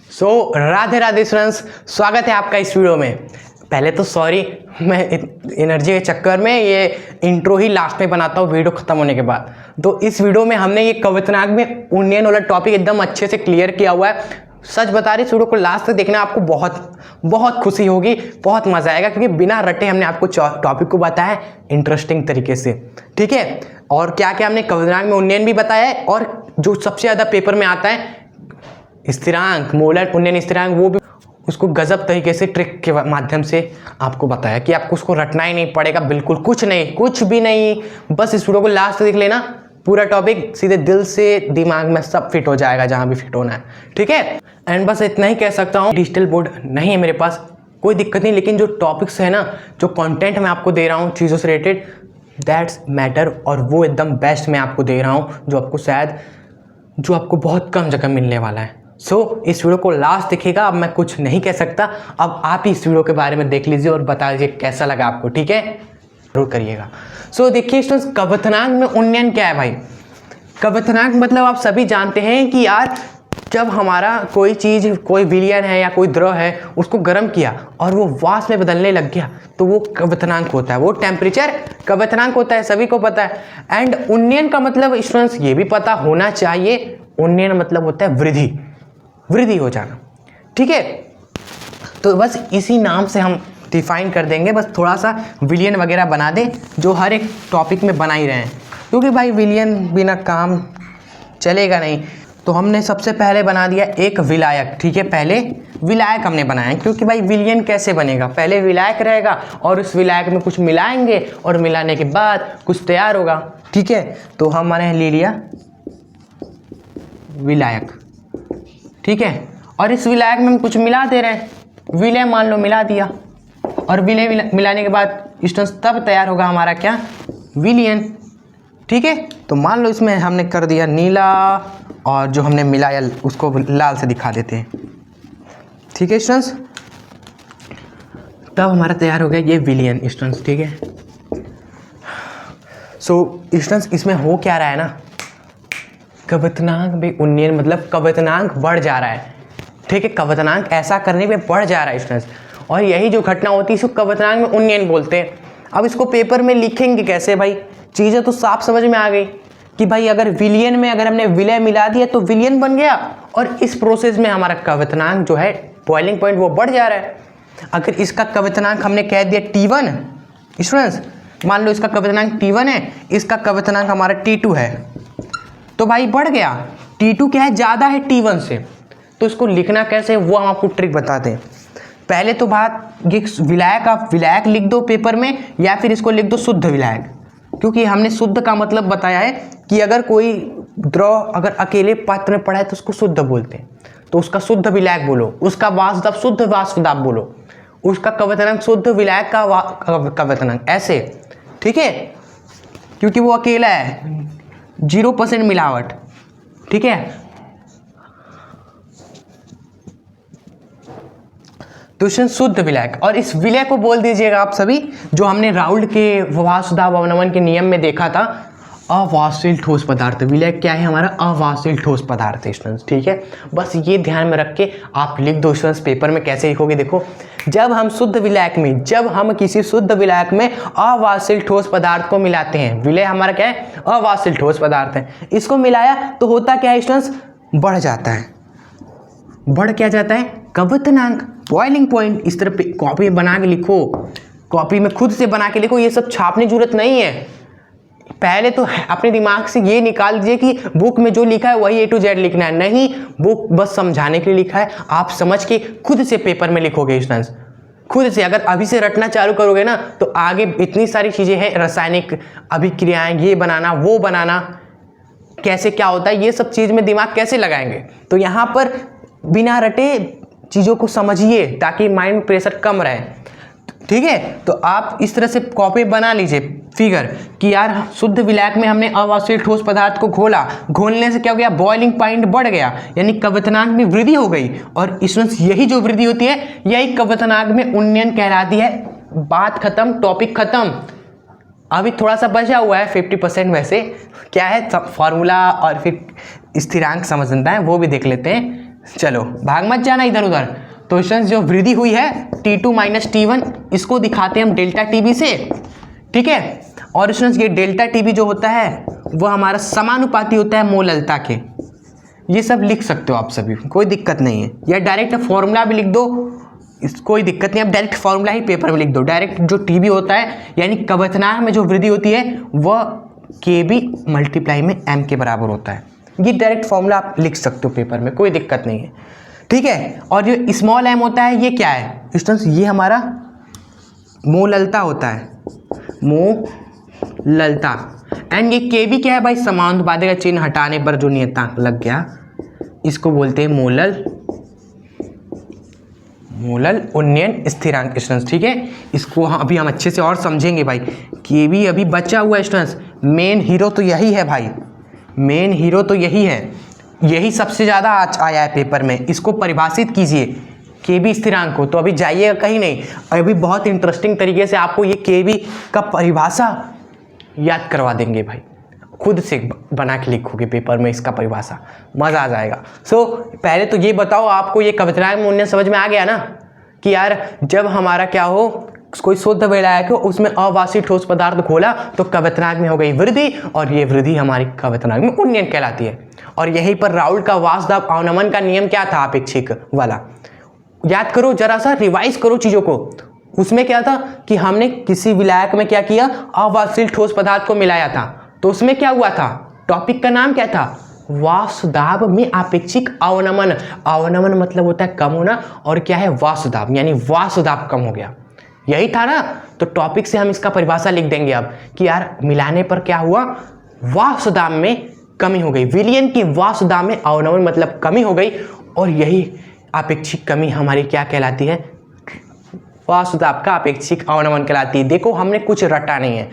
Radhe Radhe students, स्वागत है आपका इस वीडियो में। पहले तो सॉरी, मैं एनर्जी के चक्कर में ये इंट्रो ही लास्ट में बनाता हूँ वीडियो ख़त्म होने के बाद। तो इस वीडियो में हमने ये कवितनाक में उन्नयन वाला टॉपिक एकदम अच्छे से क्लियर किया हुआ है। सच बता रही, इस वीडियो को लास्ट तक देखना, आपको बहुत खुशी होगी, बहुत मज़ा आएगा, क्योंकि बिना रटे हमने आपको टॉपिक को बताया इंटरेस्टिंग तरीके से। ठीक है, और क्या क्या हमने कवितनाक में उन्नयन भी बताया है, और जो सबसे ज़्यादा पेपर में आता है स्थिरांक, मोलर उन्नयन स्थिरांक, वो भी उसको गजब तरीके से ट्रिक के माध्यम से आपको बताया कि आपको उसको रटना ही नहीं पड़ेगा, बिल्कुल कुछ नहीं, कुछ भी नहीं। बस इस वीडियो को लास्ट तक देख लेना, पूरा टॉपिक सीधे दिल से दिमाग में सब फिट हो जाएगा जहां भी फिट होना है। ठीक है, एंड बस इतना ही कह सकता हूँ। डिजिटल बोर्ड नहीं है मेरे पास, कोई दिक्कत नहीं, लेकिन जो टॉपिक्स है ना, जो कंटेंट मैं आपको दे रहा हूँ चीज़ों से रिलेटेड, दैट्स मैटर, और वो एकदम बेस्ट मैं आपको दे रहा हूँ, जो आपको बहुत कम जगह मिलने वाला है। इस वीडियो को लास्ट देखिएगा। अब मैं कुछ नहीं कह सकता, अब आप ही इस वीडियो के बारे में देख लीजिए और बता दीजिए कैसा लगा आपको। ठीक है, जरूर करिएगा। देखिए स्टूडेंट्स, कवितनाक में उन्नयन क्या है भाई? कवितनाक मतलब आप सभी जानते हैं कि यार, जब हमारा कोई चीज़, कोई विलयन है या कोई द्रव है, उसको गर्म किया और वो वाष्प में बदलने लग गया, तो वो कवितनाक होता है, वो टेम्परेचर कवितनाक होता है, सभी को पता है। एंड उन्नयन का मतलब स्टूडेंट्स ये भी पता होना चाहिए, उन्नयन मतलब होता है वृद्धि हो जाना। ठीक है, तो बस इसी नाम से हम डिफाइन कर देंगे, बस थोड़ा सा विलयन वगैरह बना दें, जो हर एक टॉपिक में बना ही रहे हैं, क्योंकि भाई विलयन बिना काम चलेगा नहीं। तो हमने सबसे पहले बना दिया एक विलायक। ठीक है, पहले विलायक हमने बनाया, क्योंकि भाई विलयन कैसे बनेगा, पहले विलायक रहेगा और उस विलायक में कुछ मिलाएंगे और मिलाने के बाद कुछ तैयार होगा। ठीक है, तो हमने ले लिया विलायक। ठीक है, और इस विलायक में हम कुछ मिला दे रहे हैं, विलय मान लो मिला दिया, और विलय मिलाने के बाद स्टूडेंट्स तब तैयार होगा हमारा क्या, विलयन। ठीक है, तो मान लो इसमें हमने कर दिया नीला, और जो हमने मिलाया उसको लाल से दिखा देते हैं। ठीक है स्टूडेंट्स, तब हमारा तैयार हो गया ये विलयन स्टूडेंट्स। ठीक है, स्टूडेंट्स इसमें हो क्या रहा है ना, कवितनाक में उन्नयन मतलब कवितनाक बढ़ जा रहा है। ठीक है, कवितनाक ऐसा करने पे बढ़ जा रहा है स्टूडेंट्स, और यही जो घटना होती है इसको कवितनाक में उन्नयन बोलते हैं। अब इसको पेपर में लिखेंगे कैसे भाई? चीज़ें तो साफ समझ में आ गई कि भाई अगर विलयन में अगर हमने विलय मिला दिया तो विलयन बन गया, और इस प्रोसेस में हमारा कवितनाक जो है बॉइलिंग पॉइंट वो बढ़ जा रहा है। अगर इसका कवितनाक हमने कह दिया T1 स्टूडेंट्स, मान लो इसका कवितनाक T1 है, इसका कवितनाक हमारा T2 है, तो भाई बढ़ गया। T2 क्या है, ज़्यादा है T1 से, तो इसको लिखना कैसे वो हम आपको ट्रिक बताते हैं। पहले तो बात ये विलायक, आप विलायक लिख दो पेपर में, या फिर इसको लिख दो शुद्ध विलायक, क्योंकि हमने शुद्ध का मतलब बताया है कि अगर कोई द्रव अगर अकेले पात्र में पड़ा है तो उसको शुद्ध बोलते हैं, तो उसका शुद्ध विलायक बोलो, उसका वाष्प शुद्ध वाष्प दाब बोलो, उसका कवितनाक शुद्ध विलायक का कवितनाक, ऐसे। ठीक है, क्योंकि वो अकेला है, 0% मिलावट। ठीक है, तो शुद्ध विलायक, और इस विलय को बोल दीजिएगा आप सभी, जो हमने राउल्ट के वाष्प दाब अवनमन के नियम में देखा था, अवाष्पशील ठोस पदार्थ। विलय क्या है हमारा? अवाष्पशील ठोस पदार्थ स्टूडेंट्स। ठीक है, बस ये ध्यान में रख के आप लिख दो स्टूडेंट्स। पेपर में कैसे लिखोगे देखो, जब हम किसी शुद्ध विलायक में अवाष्पशील ठोस पदार्थ को मिलाते हैं, विलय हमारा क्या है, अवाष्पशील ठोस पदार्थ है, इसको मिलाया तो होता क्या है स्टूडेंट्स, बढ़ जाता है। बढ़ क्या जाता है? कवितनाक, बॉइलिंग पॉइंट। इस तरह कॉपी बना के लिखो, कॉपी में खुद से बना के लिखो, ये सब छापने की जरूरत नहीं है। पहले तो अपने दिमाग से ये निकाल दीजिए कि बुक में जो लिखा है वही A to Z लिखना है, नहीं, बुक बस समझाने के लिए लिखा है, आप समझ के खुद से पेपर में लिखोगे स्टूडेंट्स, खुद से। अगर अभी से रटना चालू करोगे ना, तो आगे इतनी सारी चीज़ें हैं, रासायनिक अभिक्रियाएं, ये बनाना वो बनाना, कैसे क्या होता है, ये सब चीज़ में दिमाग कैसे लगाएंगे। तो यहाँ पर बिना रटे चीज़ों को समझिए, ताकि माइंड प्रेशर कम रहे। ठीक है, तो आप इस तरह से कॉपी बना लीजिए फिगर कि यार शुद्ध विलायक में हमने अवाष्पशील ठोस पदार्थ को घोलने से क्या हो गया, बॉइलिंग पॉइंट बढ़ गया, यानी कवितनाक में वृद्धि हो गई। और स्टूडेंट्स यही जो वृद्धि होती है यही कवितनाक में उन्नयन कहलाती है। बात खत्म, टॉपिक खत्म। अभी थोड़ा सा बचा हुआ है 50%, वैसे क्या है फॉर्मूला और फिर स्थिरांक समझना है, वो भी देख लेते हैं। चलो भाग मत जाना इधर उधर। तो स्टूडेंट्स जो वृद्धि हुई है T2 माइनस T1 इसको दिखाते हैं हम डेल्टा टीबी से, ठीक है। और स्टूडेंट्स ये डेल्टा टीबी जो होता है वो हमारा समानुपाती होता है मोललता के। ये सब लिख सकते हो आप सभी, कोई दिक्कत नहीं है। या डायरेक्ट फॉर्मूला भी लिख दो, कोई दिक्कत नहीं, आप डायरेक्ट फॉर्मूला ही पेपर में लिख दो। डायरेक्ट जो टीबी होता है यानी कवचनांक में जो वृद्धि होती है वह KB मल्टीप्लाई में M के बराबर होता है। ये डायरेक्ट फॉर्मूला आप लिख सकते हो पेपर में, कोई दिक्कत नहीं है, ठीक है। और जो स्मॉल m होता है ये क्या है स्टूडेंट्स, ये हमारा मोललता होता है, मोललता। एंड ये KB क्या है भाई, समानुपाती का चिन्ह हटाने पर जो नियतांक लग गया इसको बोलते हैं मोलल उन्नयन स्थिरांक स्टूडेंट्स, ठीक है। इसको अभी हम अच्छे से और समझेंगे भाई। KB अभी बचा हुआ है स्टूडेंट्स, मेन हीरो तो यही है भाई, मेन हीरो तो यही है, यही सबसे ज़्यादा आज आया है पेपर में। इसको परिभाषित कीजिए KB स्थिरांक को, तो अभी जाइएगा कहीं नहीं, अभी बहुत इंटरेस्टिंग तरीके से आपको ये KB का परिभाषा याद करवा देंगे भाई, खुद से बना के लिखोगे पेपर में इसका परिभाषा, मज़ा आ जाएगा। सो पहले तो ये बताओ आपको ये कवचनांक में उन्नयन समझ में आ गया ना, कि यार जब हमारा क्या हो, कोई शुद्ध विलायक हो उसमें अवाष्पित ठोस पदार्थ घोला तो कवचनांक में हो गई वृद्धि, और ये वृद्धि हमारी कवचनांक में उन्नयन कहलाती है। और यहीं पर राउल्ट का वाष्पदाब अवनमन का नियम क्या था, अपेक्षिक वाला, याद करो जरा सा, रिवाइज करो चीज़ों को। उसमें क्या था कि हमने किसी विलायक में क्या किया, अवाष्पित ठोस पदार्थ को मिलाया था, तो उसमें क्या हुआ था, टॉपिक का नाम क्या था, वाष्पदाब में आपेक्षिक अवनमन। अवनमन मतलब होता है कम होना, और क्या है वाष्पदाब, यानी वाष्पदाब कम हो गया, यही था ना। तो टॉपिक से हम इसका परिभाषा लिख देंगे अब कि यार मिलाने पर क्या हुआ, वाष्पदाब में कमी हो गई, विलयन की वाष्पदाब में अवनमन मतलब कमी हो गई, और यही आपेक्षिक कमी हमारी क्या कहलाती है, वाष्पदाब का आपेक्षिक अवनमन कहलाती है। देखो हमने कुछ रटा नहीं है,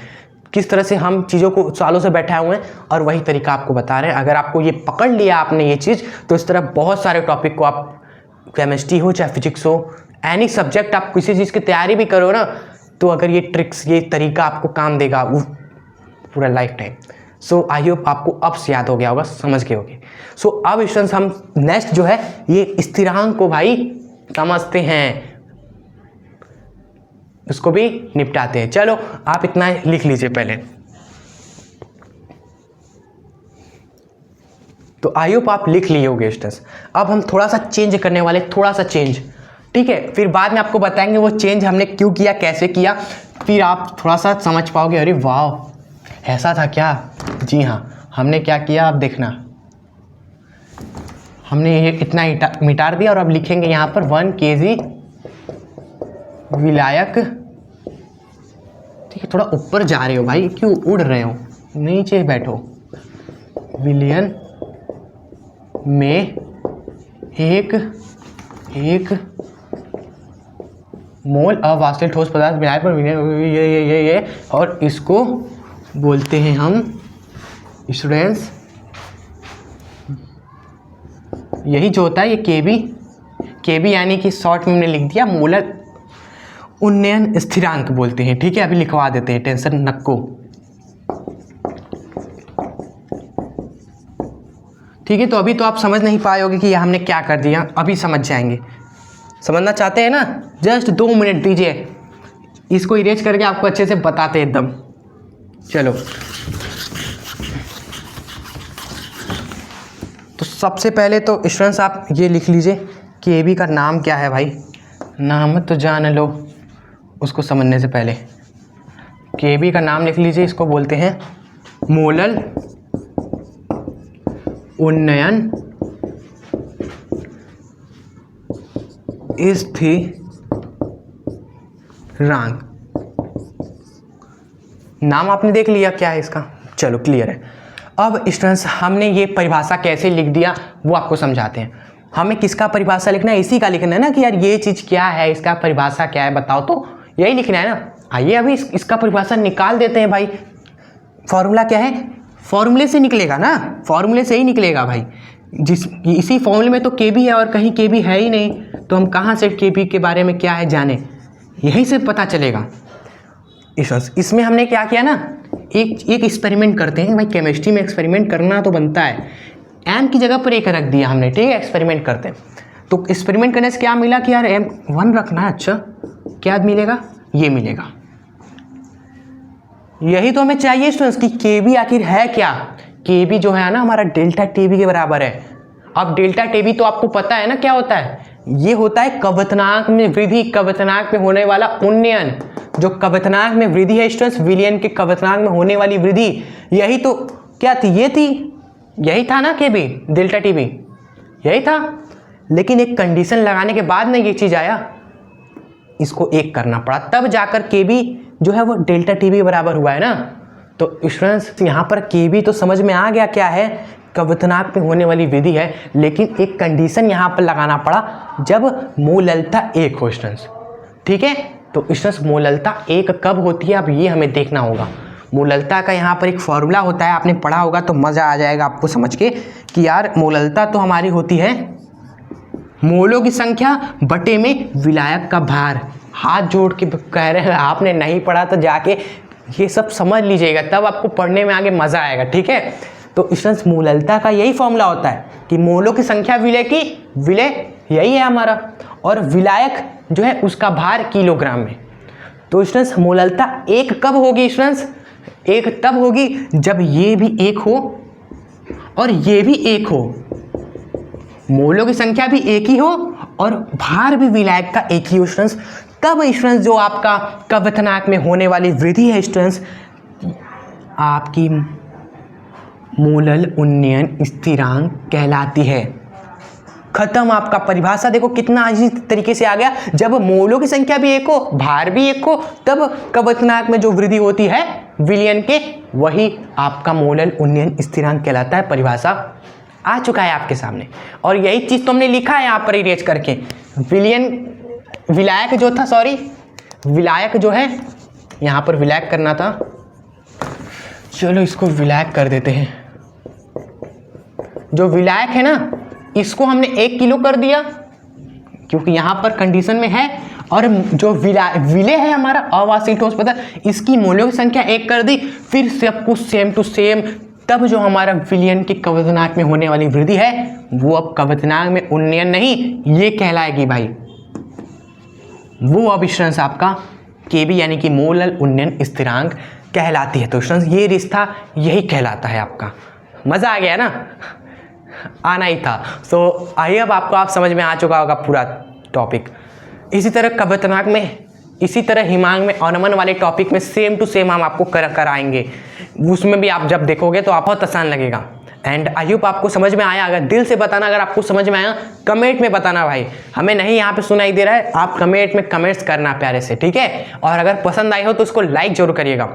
किस तरह से हम चीज़ों को सालों से बैठाए हुए हैं और वही तरीका आपको बता रहे हैं। अगर आपको ये पकड़ लिया आपने ये चीज़, तो इस तरह बहुत सारे टॉपिक को आप, केमिस्ट्री हो चाहे फिजिक्स हो, एनी सब्जेक्ट आप किसी चीज़ की तैयारी भी करो ना, तो अगर ये ट्रिक्स ये तरीका आपको काम देगा वो पूरा life time. So I hope आपको अब से याद हो गया होगा, समझ गए होगे। सो अब स्टूडेंट्स हम नेक्स्ट जो है ये स्थिरांक को भाई समझते हैं, उसको भी निपटाते हैं। चलो आप इतना लिख लीजिए पहले। तो आई होप आप लिख लिए होगे स्टूडेंट्स। अब हम थोड़ा सा चेंज करने वाले, थोड़ा सा चेंज, ठीक है। फिर बाद में आपको बताएंगे वो चेंज हमने क्यों किया, कैसे किया, फिर आप थोड़ा सा समझ पाओगे, अरे वाह ऐसा था क्या। जी हाँ, हमने क्या किया आप देखना, हमने ये इतना मिटार दिया और अब लिखेंगे यहाँ पर 1 kg विलायक, ठीक है। थोड़ा ऊपर जा रहे हो भाई, क्यों उड़ रहे हो, नीचे बैठो। विलयन में एक मोल अवाष्पित ठोस पदार्थ विलायक पर ये और इसको बोलते हैं हम स्टूडेंट्स, यही जो होता है ये KB यानी कि शॉर्ट में हमने लिख दिया मोलर उन्नयन स्थिरांक बोलते हैं, ठीक है। अभी लिखवा देते हैं, टेंशन नको, ठीक है। तो अभी तो आप समझ नहीं पाए होगे कि हमने क्या कर दिया, अभी समझ जाएंगे। समझना चाहते हैं ना, जस्ट 2 मिनट दीजिए, इसको इरेज करके आपको अच्छे से बताते हैं एकदम। चलो तो सबसे पहले तो स्टूडेंट्स आप ये लिख लीजिए KB का नाम क्या है भाई, नाम तो जान लो उसको समझने से पहले। KB का नाम लिख लीजिए, इसको बोलते हैं मोलल उन्नयन स्थिरांक। नाम आपने देख लिया क्या है इसका, चलो क्लियर है। अब स्टूडेंट्स हमने ये परिभाषा कैसे लिख दिया वो आपको समझाते हैं। हमें किसका परिभाषा लिखना है, इसी का लिखना है ना, कि यार ये चीज़ क्या है, इसका परिभाषा क्या है बताओ, तो यही लिखना है ना। आइए अभी इसका परिभाषा निकाल देते हैं भाई। फॉर्मूला क्या है, फॉर्मूले से निकलेगा ना, फॉर्मूले से ही निकलेगा भाई। इसी फॉर्मूले में तो KB है और कहीं KB है ही नहीं, तो हम कहाँ से KB के बारे में क्या है जाने, यहीं से पता चलेगा। इसमें हमने क्या किया ना, एक एक्सपेरिमेंट करते हैं भाई, केमिस्ट्री में एक्सपेरिमेंट करना तो बनता है। m की जगह पर 1 रख दिया हमने, ठीक है। एक्सपेरिमेंट करते हैं, तो एक्सपेरिमेंट करने से क्या मिला कि यार m 1 रखना है। अच्छा क्या मिलेगा, ये मिलेगा। यही तो हमें चाहिए स्टूडेंट्स कि KB आखिर है क्या। KB जो है ना हमारा डेल्टा TB के बराबर है। अब डेल्टा TB तो आपको पता है ना क्या होता है, ये होता है कवथनांक में वृद्धि, कवथनांक में होने वाला उन्नयन। जो कवथनांक में वृद्धि है स्टूडेंट्स, विलयन के कवथनांक में होने वाली वृद्धि, यही तो क्या थी, ये थी, यही था ना KB डेल्टा TB, यही था। लेकिन एक कंडीशन लगाने के बाद ना ये चीज़ आया, इसको 1 करना पड़ा, तब जाकर KB जो है वो डेल्टा TB बराबर हुआ है ना। तो स्टूडेंट्स यहाँ पर KB तो समझ में आ गया क्या है, कवथनांक में होने वाली विधि है। लेकिन एक कंडीशन यहाँ पर लगाना पड़ा, जब मोललता 1 हो स्टूडेंट्स, ठीक है। तो स्टूडेंट्स मोललता 1 कब होती है, अब ये हमें देखना होगा। मोललता का यहाँ पर एक फॉर्मूला होता है, आपने पढ़ा होगा तो मज़ा आ जाएगा आपको समझ के कि यार मोललता तो हमारी होती है मोलों की संख्या बटे में विलायक का भार। हाथ जोड़ के कह रहे हैं, आपने नहीं पढ़ा तो जाके ये सब समझ लीजिएगा, तब आपको पढ़ने में आगे मज़ा आएगा, ठीक है। तो स्टूडेंट्स मोललता का यही फॉर्मूला होता है कि मोलों की संख्या विलय की, विलय यही है हमारा, और विलायक जो है उसका भार किलोग्राम में। तो स्टूडेंट्स मोललता 1 कब होगी स्टूडेंट्स, 1 तब होगी जब ये भी 1 हो और ये भी 1 हो, मोलों की संख्या भी 1 ही हो और भार भी विलायक का 1 ही हो स्टूडेंट्स। तब स्टूडेंट्स जो आपका कवथनांक में होने वाली वृद्धि है स्टूडेंट्स, आपकी मोलल उन्नयन स्थिरांक कहलाती है। खत्म आपका परिभाषा। देखो कितना इसी तरीके से आ गया, जब मोलों की संख्या भी 1 हो, भार भी 1 हो, तब कवथनांक में जो वृद्धि होती है विलयन के, वही आपका मोलल उन्नयन स्थिरांक कहलाता है। परिभाषा आ चुका है आपके सामने, और यही चीज़ तो हमने लिखा है यहाँ पर इरेज करके। विलायक जो था, सॉरी विलायक जो है, यहाँ पर विलायक करना था, चलो इसको विलायक कर देते हैं। जो विलायक है ना, इसको हमने 1 किलो कर दिया क्योंकि यहाँ पर कंडीशन में है, और जो विलय है हमारा अवाष्यिक ठोस पदार्थ, इसकी मोलों की संख्या 1 कर दी। फिर सब कुछ सेम टू सेम, तब जो हमारा विलयन के कवथनांक में होने वाली वृद्धि है वो अब कवथनांक में उन्नयन नहीं, ये कहलाएगी भाई, वो अब स्टूडेंट्स आपका KB यानी कि मोलल उन्नयन स्थिरांक कहलाती है। तो स्टूडेंट्स ये रिश्ता यही कहलाता है आपका। मज़ा आ गया ना, आना ही था। सो आइए अब आपको आप समझ में आ चुका होगा पूरा टॉपिक। इसी तरह कवथनांक में, इसी तरह हिमांक में, अवनमन वाले टॉपिक में सेम टू सेम हम आपको कराएंगे। उसमें भी आप जब देखोगे तो आप बहुत आसान लगेगा। एंड आई होप आपको समझ में आया। अगर दिल से बताना, अगर आपको समझ में आया कमेंट में बताना भाई, हमें नहीं यहाँ पे सुनाई दे रहा है, आप कमेंट में कमेंट्स करना प्यारे से, ठीक है। और अगर पसंद आई हो तो उसको लाइक जरूर करिएगा।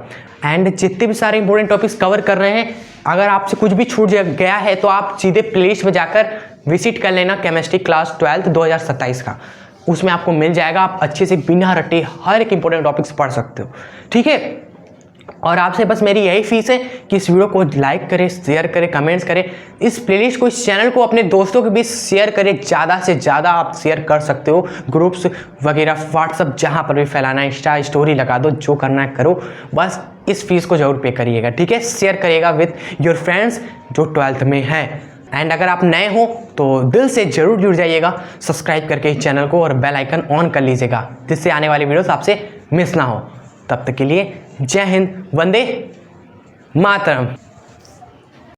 एंड जितने भी सारे इंपॉर्टेंट टॉपिक्स कवर कर रहे हैं, अगर आपसे कुछ भी छूट गया है तो आप सीधे प्लेलिस्ट में जाकर विजिट कर लेना केमिस्ट्री क्लास 12 2027 का, उसमें आपको मिल जाएगा। आप अच्छे से बिना रटे हर एक इंपॉर्टेंट टॉपिक्स पढ़ सकते हो, ठीक है। और आपसे बस मेरी यही फीस है कि इस वीडियो को लाइक करें, शेयर करें, कमेंट्स करें, इस प्लेलिस्ट को, इस चैनल को अपने दोस्तों के बीच शेयर करें। ज़्यादा से ज़्यादा आप शेयर कर सकते हो, ग्रुप्स वगैरह, व्हाट्सअप, जहाँ पर भी फैलाना है, इंस्टा स्टोरी लगा दो, जो करना है करो, बस इस फीस को जरूर पे करिएगा, ठीक है। शेयर करिएगा विथ योर फ्रेंड्स जो 12th में है। एंड अगर आप नए हो तो दिल से जरूर जुड़ जाइएगा सब्सक्राइब करके इस चैनल को, और बेल आइकन ऑन कर लीजिएगा जिससे आने वाली वीडियोस आपसे मिस ना हो। तब तक के लिए जय हिंद, वंदे मातरम।